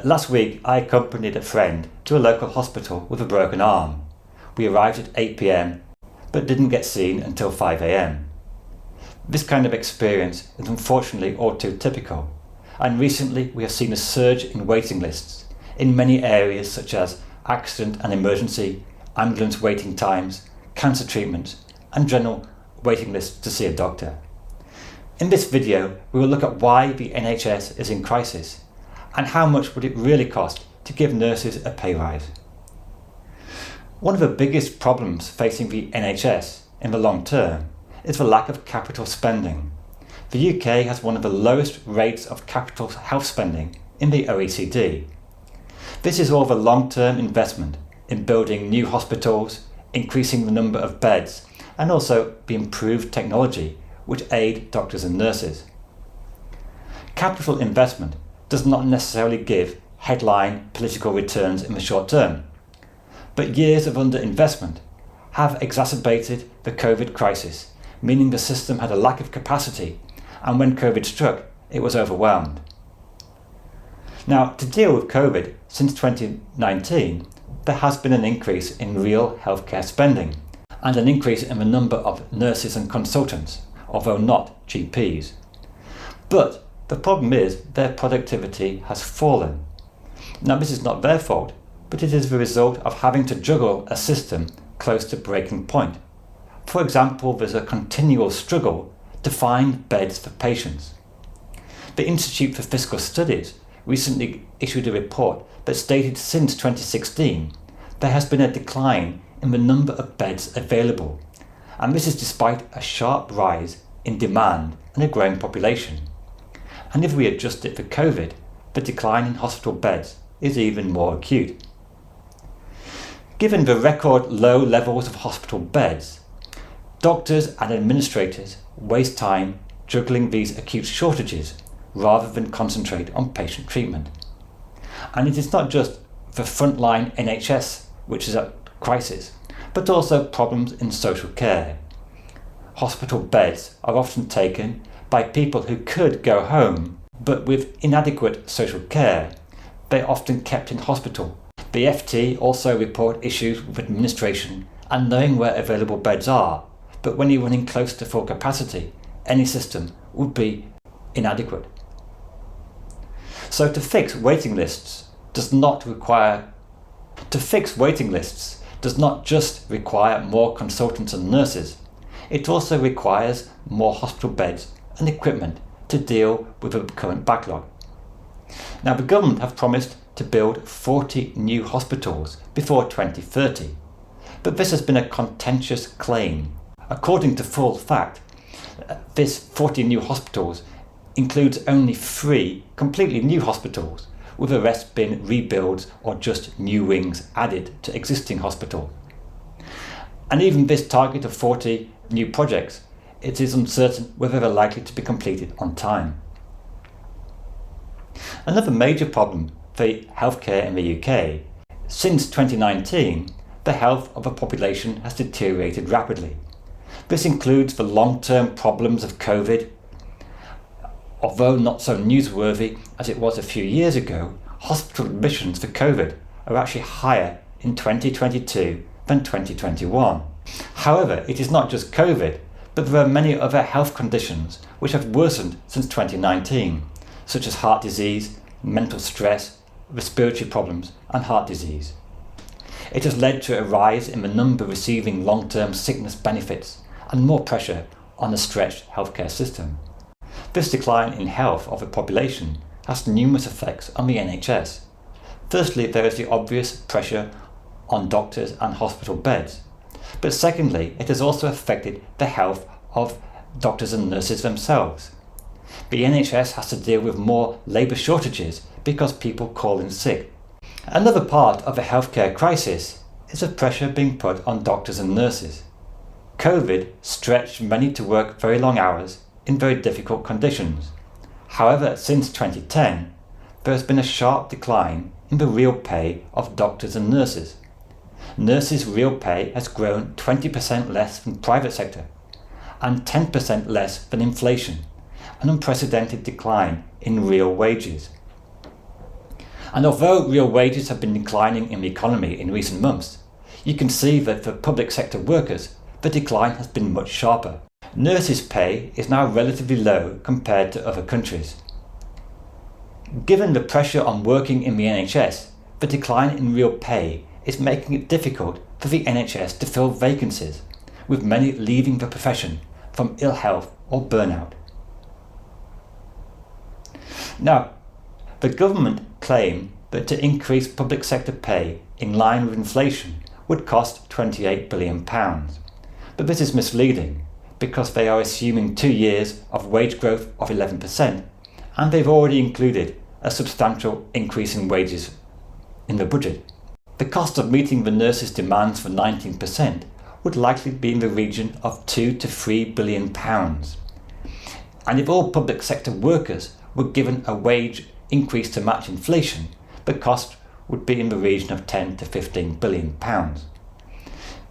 Last week I accompanied a friend to a local hospital with a broken arm. We arrived at 8 p.m. but didn't get seen until 5 a.m. This kind of experience is unfortunately all too typical, and recently we have seen a surge in waiting lists in many areas such as accident and emergency, ambulance waiting times, cancer treatments and general waiting lists to see a doctor. In this video we will look at why the NHS is in crisis and how much would it really cost to give nurses a pay rise. One of the biggest problems facing the NHS in the long term is the lack of capital spending. The UK has one of the lowest rates of capital health spending in the OECD. This is all the long-term investment in building new hospitals, increasing the number of beds, and also the improved technology which aid doctors and nurses. Capital investment does not necessarily give headline political returns in the short term, but years of underinvestment have exacerbated the COVID crisis, meaning the system had a lack of capacity, and when COVID struck, it was overwhelmed. Now, to deal with COVID, since 2019, there has been an increase in real healthcare spending and an increase in the number of nurses and consultants, although not GPs. But the problem is their productivity has fallen. Now, this is not their fault, but it is the result of having to juggle a system close to breaking point. For example, there's a continual struggle to find beds for patients. The Institute for Fiscal Studies recently issued a report that stated since 2016 there has been a decline in the number of beds available, and this is despite a sharp rise in demand and a growing population. And if we adjust it for COVID, the decline in hospital beds is even more acute. Given the record low levels of hospital beds, doctors and administrators waste time juggling these acute shortages rather than concentrate on patient treatment. And it is not just the frontline NHS which is at crisis, but also problems in social care. Hospital beds are often taken by people who could go home, but with inadequate social care, they are often kept in hospital. The FT also report issues with administration and knowing where available beds are, but when you're running close to full capacity, any system would be inadequate. So to fix waiting lists does not just require more consultants and nurses, it also requires more hospital beds and equipment to deal with the current backlog. Now, the government have promised to build 40 new hospitals before 2030, but this has been a contentious claim. According to Full Fact, this 40 new hospitals includes only 3 completely new hospitals, with the rest being rebuilds or just new wings added to existing hospitals. And even this target of 40 new projects, it is uncertain whether they're likely to be completed on time. Another major problem for healthcare in the UK, since 2019, the health of the population has deteriorated rapidly. This includes the long-term problems of COVID. Although not so newsworthy as it was a few years ago, hospital admissions for COVID are actually higher in 2022 than 2021. However, it is not just COVID, but there are many other health conditions which have worsened since 2019, such as heart disease, mental stress, respiratory problems and heart disease. It has led to a rise in the number receiving long-term sickness benefits and more pressure on a stretched healthcare system. This decline in health of the population has numerous effects on the NHS. Firstly, there is the obvious pressure on doctors and hospital beds. But secondly, it has also affected the health of doctors and nurses themselves. The NHS has to deal with more labour shortages because people call in sick. Another part of the healthcare crisis is the pressure being put on doctors and nurses. COVID stretched many to work very long hours in very difficult conditions. However, since 2010, there has been a sharp decline in the real pay of doctors and nurses. Nurses' real pay has grown 20% less than private sector and 10% less than inflation, an unprecedented decline in real wages. And although real wages have been declining in the economy in recent months, you can see that for public sector workers, the decline has been much sharper. Nurses' pay is now relatively low compared to other countries. Given the pressure on working in the NHS, the decline in real pay is making it difficult for the NHS to fill vacancies, with many leaving the profession from ill health or burnout. Now, the government claim that to increase public sector pay in line with inflation would cost £28 billion. But this is misleading because they are assuming 2 years of wage growth of 11%, and they've already included a substantial increase in wages in the budget. The cost of meeting the nurses' demands for 19% would likely be in the region of £2 to £3 billion. And if all public sector workers were given a wage increase to match inflation, the cost would be in the region of £10 to £15 billion.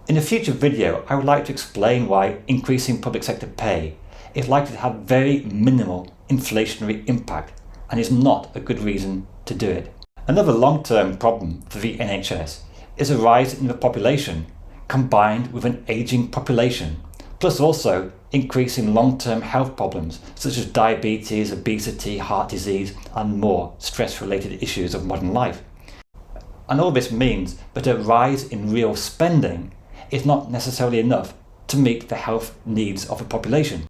In a future video, I would like to explain why increasing public sector pay is likely to have very minimal inflationary impact and is not a good reason to do it. Another long-term problem for the NHS is a rise in the population combined with an ageing population, plus also increasing long-term health problems such as diabetes, obesity, heart disease and more stress-related issues of modern life. And all this means that a rise in real spending is not necessarily enough to meet the health needs of the population.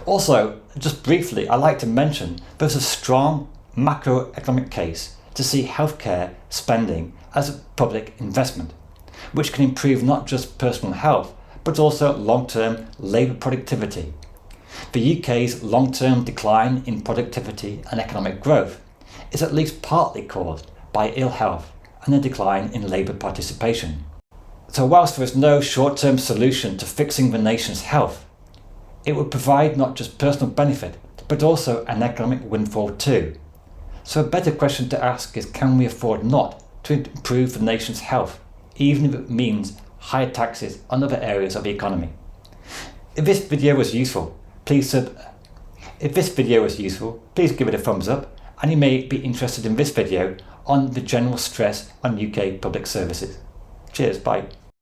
Also, just briefly, I'd like to mention there's a strong macroeconomic case to see healthcare spending as a public investment, which can improve not just personal health, but also long-term labour productivity. The UK's long-term decline in productivity and economic growth is at least partly caused by ill health and a decline in labour participation. So whilst there is no short-term solution to fixing the nation's health, it would provide not just personal benefit, but also an economic windfall too. So a better question to ask is, can we afford not to improve the nation's health, even if it means higher taxes on other areas of the economy? If this video was useful, please give it a thumbs up, and you may be interested in this video on the general stress on UK public services. Cheers, bye.